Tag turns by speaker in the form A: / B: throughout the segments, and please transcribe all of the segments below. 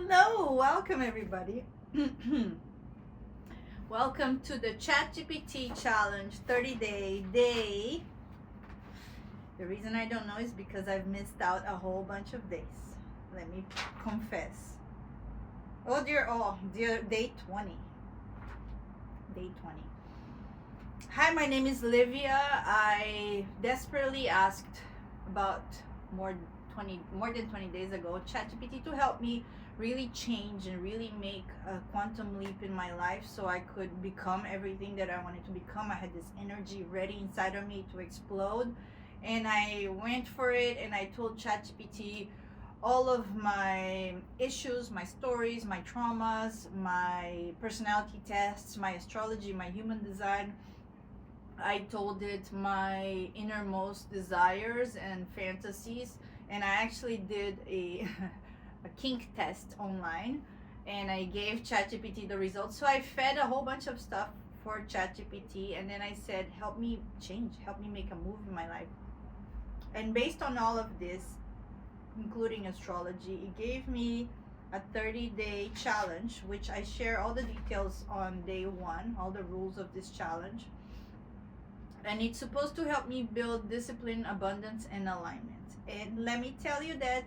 A: Hello, welcome everybody. Welcome to the Chat GPT challenge 30-day. The reason I don't know is because I've missed out a whole bunch of days. Let me confess. Oh dear, day 20. Day 20. Hi, my name is Livia. I desperately asked about more than 20 days ago ChatGPT to help me really change and really make a quantum leap in my life so I could become everything that I wanted to become. I had this energy ready inside of me to explode, and I went for it, and I told ChatGPT all of my issues, my stories, my traumas, my personality tests, my astrology, my human design. I told it my innermost desires and fantasies, and I actually did a a kink test online, and I gave ChatGPT the results. So I fed a whole bunch of stuff for ChatGPT, and then I said, "Help me change, help me make a move in my life." And based on all of this, including astrology, it gave me a 30-day challenge, which I share all the details on day one, all the rules of this challenge. And it's supposed to help me build discipline, abundance, and alignment. And let me tell you that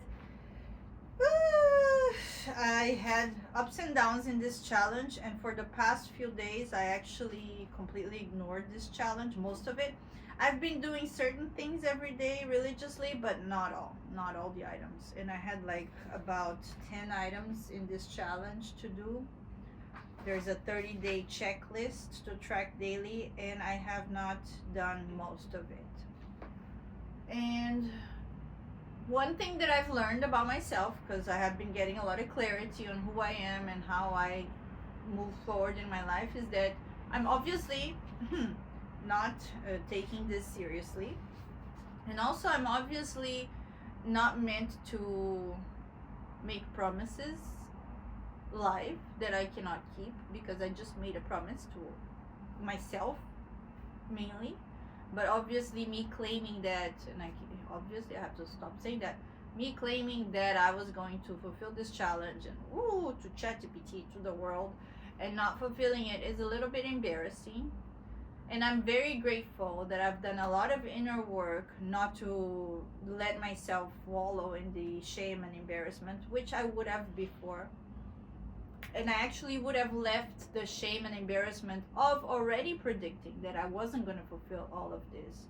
A: I had ups and downs in this challenge, and for the past few days I actually completely ignored this challenge, most of it. I've been doing certain things every day religiously, but not all the items. And I had like about 10 items in this challenge to do. There's a 30-day checklist to track daily, and I have not done most of it. And one thing that I've learned about myself, because I have been getting a lot of clarity on who I am and how I move forward in my life, is that I'm obviously not taking this seriously. And also, I'm obviously not meant to make promises live that I cannot keep, because I just made a promise to myself mainly. But obviously, me claiming that, and obviously I have to stop saying that, me claiming that I was going to fulfill this challenge and to ChatGPT, to the world, and not fulfilling it is a little bit embarrassing. And I'm very grateful that I've done a lot of inner work not to let myself wallow in the shame and embarrassment, which I would have before. And I actually would have left the shame and embarrassment of already predicting that I wasn't going to fulfill all of this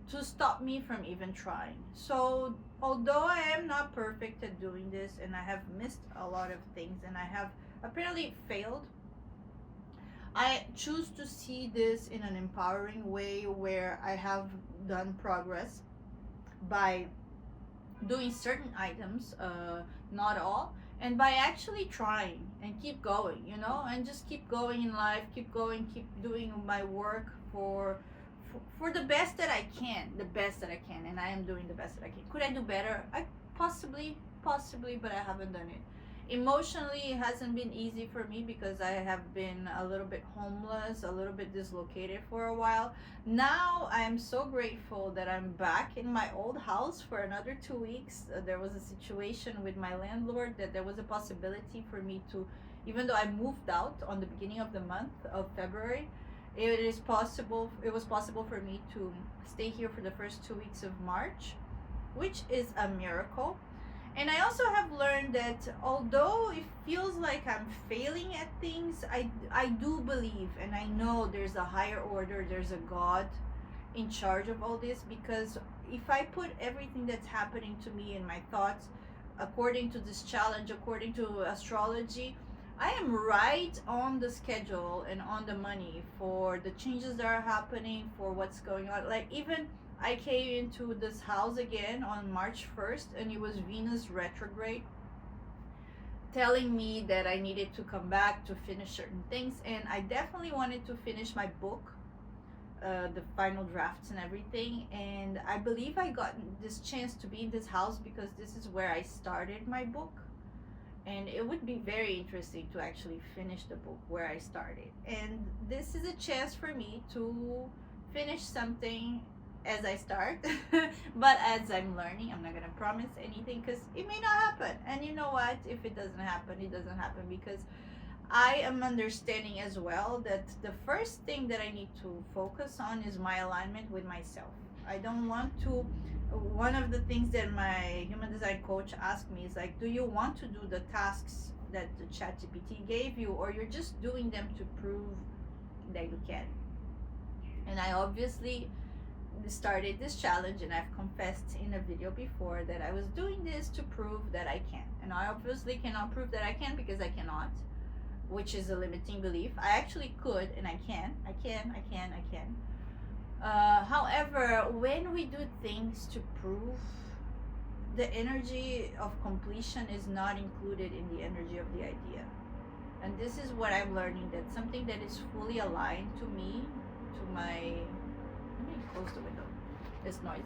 A: to stop me from even trying. So, although I am not perfect at doing this, and I have missed a lot of things, and I have apparently failed, I choose to see this in an empowering way where I have done progress by doing certain items, not all, and by actually trying and keep going, and just keep going in life, keep going, keep doing my work for the best that I can, and I am doing the best that I can. Could I do better? I possibly, but I haven't done it. Emotionally, it hasn't been easy for me because I have been a little bit homeless, a little bit dislocated for a while. Now I am so grateful that I'm back in my old house for another 2 weeks. There was a situation with my landlord that there was a possibility for me to, even though I moved out on the beginning of the month of February, it was possible for me to stay here for the first 2 weeks of March, which is a miracle. And I also have learned that although it feels like I'm failing at things, I do believe, and I know there's a higher order, there's a God in charge of all this, because if I put everything that's happening to me in my thoughts according to this challenge, according to astrology, I am right on the schedule and on the money for the changes that are happening, for what's going on. Like, even I came into this house again on March 1st, and it was Venus retrograde, telling me that I needed to come back to finish certain things. And I definitely wanted to finish my book, the final drafts and everything. And I believe I got this chance to be in this house because this is where I started my book. And it would be very interesting to actually finish the book where I started. And this is a chance for me to finish something as I start. But as I'm learning, I'm not gonna promise anything because it may not happen. And you know what? If it doesn't happen, it doesn't happen, because I am understanding as well that the first thing that I need to focus on is my alignment with myself. I don't want to. One of the things that my human design coach asked me is like, do you want to do the tasks that the Chat GPT gave you, or you're just doing them to prove that you can? And I obviously started this challenge, and I've confessed in a video before that I was doing this to prove that I can. And I obviously cannot prove that I can because I cannot, which is a limiting belief. I actually could, and I can. However, when we do things to prove, the energy of completion is not included in the energy of the idea. And this is what I'm learning, that something that is fully aligned to me, to my. Let me close the window. It's noisy.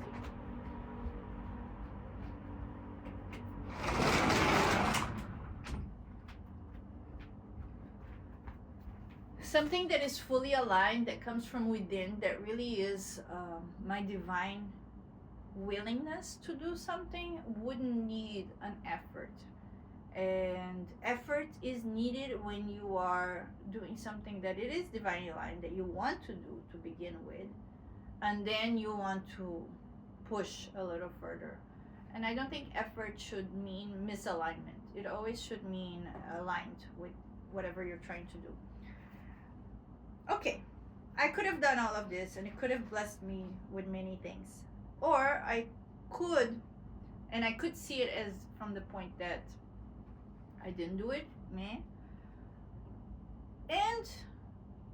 A: Something that is fully aligned, that comes from within, that really is my divine willingness to do something, wouldn't need an effort. And effort is needed when you are doing something that it is divinely aligned, that you want to do to begin with, and then you want to push a little further. And I don't think effort should mean misalignment. It always should mean aligned with whatever you're trying to do. Okay, I could have done all of this and it could have blessed me with many things. Or I could, and I could see it as from the point that I didn't do it, man. And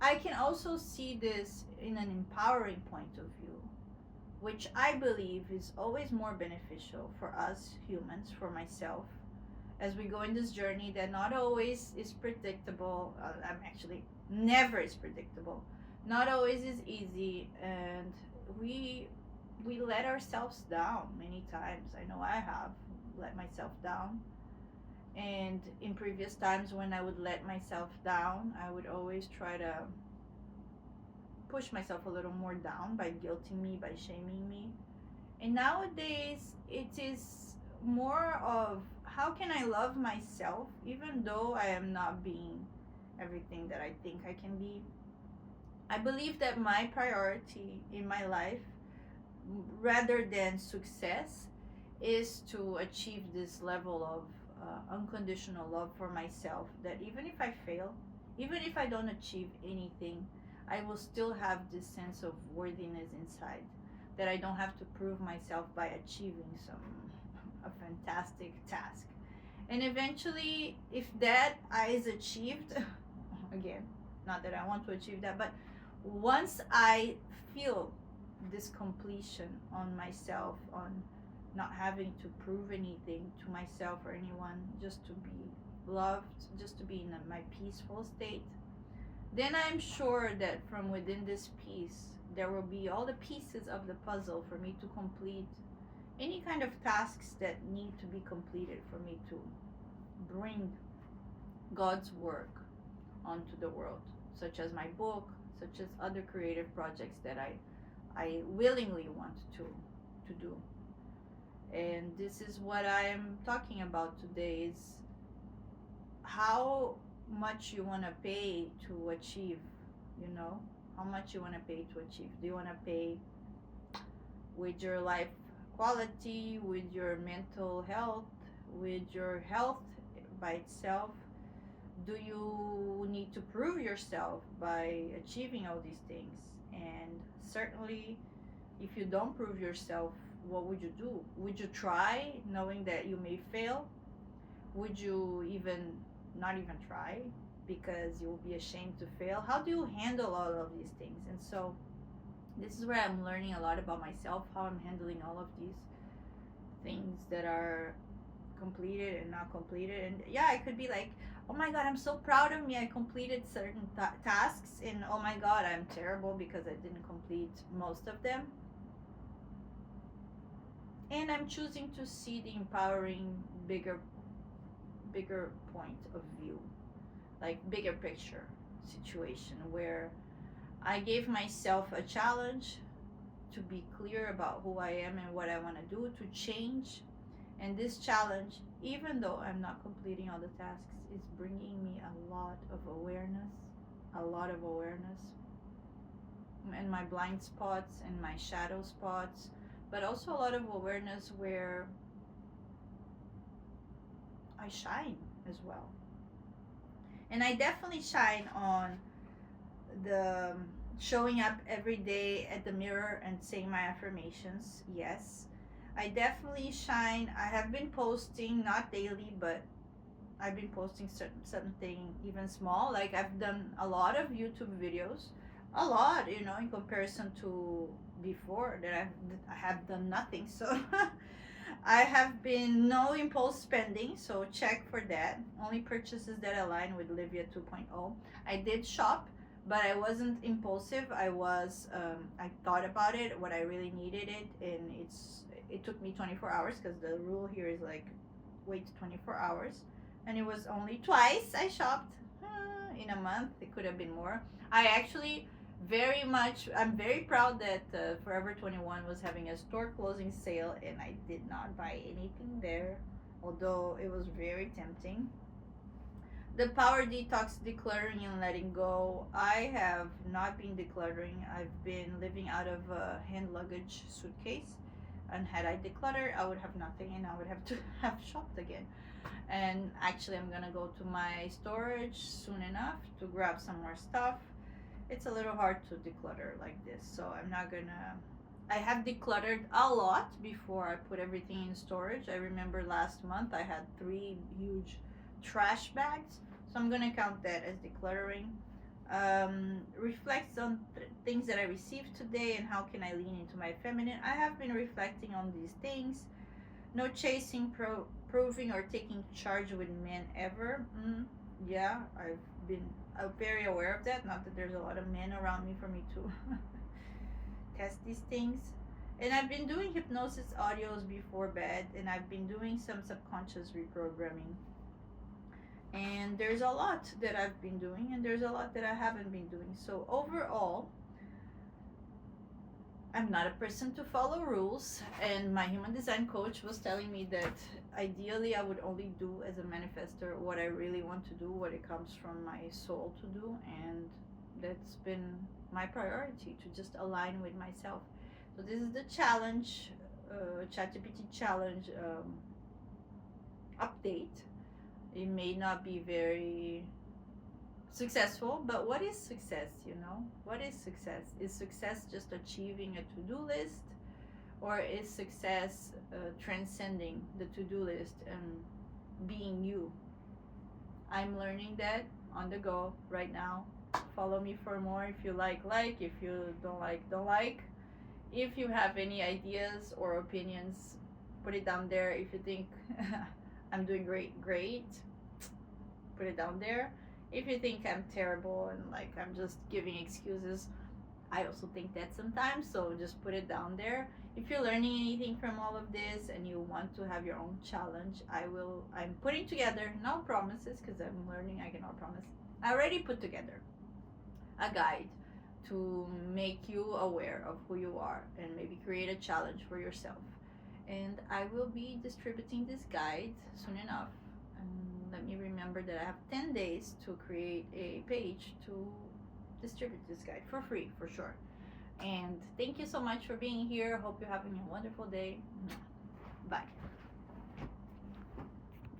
A: I can also see this in an empowering point of view, which I believe is always more beneficial for us humans, for myself, as we go in this journey that not always is predictable. I'm actually never is predictable, not always is easy, and we let ourselves down many times. I know I have let myself down, and in previous times when I would let myself down, I would always try to push myself a little more down by guilting me, by shaming me. And nowadays it is more of, how can I love myself even though I am not being everything that I think I can be? I believe that my priority in my life, rather than success, is to achieve this level of unconditional love for myself, that even if I fail, even if I don't achieve anything, I will still have this sense of worthiness inside, that I don't have to prove myself by achieving a fantastic task. And eventually, if that is achieved, again, not that I want to achieve that, but once I feel this completion on myself, on not having to prove anything to myself or anyone, just to be loved, just to be in my peaceful state, then I'm sure that from within this piece, there will be all the pieces of the puzzle for me to complete any kind of tasks that need to be completed for me to bring God's work onto the world, such as my book, such as other creative projects that I willingly want to do. And this is what I am talking about today, is how much you want to pay to achieve, how much you want to pay to achieve. Do you want to pay with your life quality, with your mental health, with your health by itself? Do you need to prove yourself by achieving all these things? And certainly, if you don't prove yourself, what would you do? Would you try knowing that you may fail? Would you not even try because you'll be ashamed to fail? How do you handle all of these things? And so this is where I'm learning a lot about myself, how I'm handling all of these things that are completed and not completed. And yeah, I could be like, oh my god, I'm so proud of me, I completed certain tasks, and oh my god, I'm terrible because I didn't complete most of them. And I'm choosing to see the empowering bigger point of view, like bigger picture situation, where I gave myself a challenge to be clear about who I am and what I want to do, to change. And this challenge, even though I'm not completing all the tasks, is bringing me a lot of awareness, a lot of awareness, and my blind spots and my shadow spots, but also a lot of awareness where I shine as well. And I definitely shine on the showing up every day at the mirror and saying my affirmations. Yes. I definitely shine. I have been posting, not daily, but I've been posting something even small. Like I've done a lot of YouTube videos, a lot, in comparison to before that I have done nothing. So I have been no impulse spending, so check for that. Only purchases that align with Livia 2.0. I did shop, but I wasn't impulsive. I thought about it, what I really needed it, and it took me 24 hours because the rule here is like wait 24 hours, and it was only twice I shopped in a month. It could have been more. I actually I'm very proud that Forever 21 was having a store closing sale, and I did not buy anything there, although it was very tempting. The power detox, decluttering and letting go. I have not been decluttering. I've been living out of a hand luggage suitcase, and had I decluttered, I would have nothing, and I would have to have shopped again. And actually, I'm gonna go to my storage soon enough to grab some more stuff. It's a little hard to declutter like this, so I'm not gonna. I have decluttered a lot before I put everything in storage. I remember last month I had 3 huge trash bags, so I'm gonna count that as decluttering. Reflects on things that I received today and how can I lean into my feminine. I have been reflecting on these things. No chasing, proving, or taking charge with men ever. Yeah, I've been very aware of that. Not that there's a lot of men around me for me to test these things. And I've been doing hypnosis audios before bed, and I've been doing some subconscious reprogramming. And there's a lot that I've been doing, and there's a lot that I haven't been doing. So overall, I'm not a person to follow rules, and my human design coach was telling me that ideally I would only do as a manifester what I really want to do, what it comes from my soul to do, and that's been my priority, to just align with myself. So this is the challenge, Chat GPT challenge update. It may not be very successful, but what is success? What is success? Is success just achieving a to-do list, or is success transcending the to-do list and being you? I'm learning that on the go right now. Follow me for more. If you like, if you don't like, don't like. If you have any ideas or opinions, put it down there. If you think I'm doing great, put it down there. If you think I'm terrible and like I'm just giving excuses, I also think that sometimes, so just put it down there. If you're learning anything from all of this and you want to have your own challenge, I'm putting together, no promises because I'm learning, I cannot promise. I already put together a guide to make you aware of who you are and maybe create a challenge for yourself. And I will be distributing this guide soon enough. Let me remember that I have 10 days to create a page to distribute this guide for free, for sure. And thank you so much for being here. Hope you're having a wonderful day.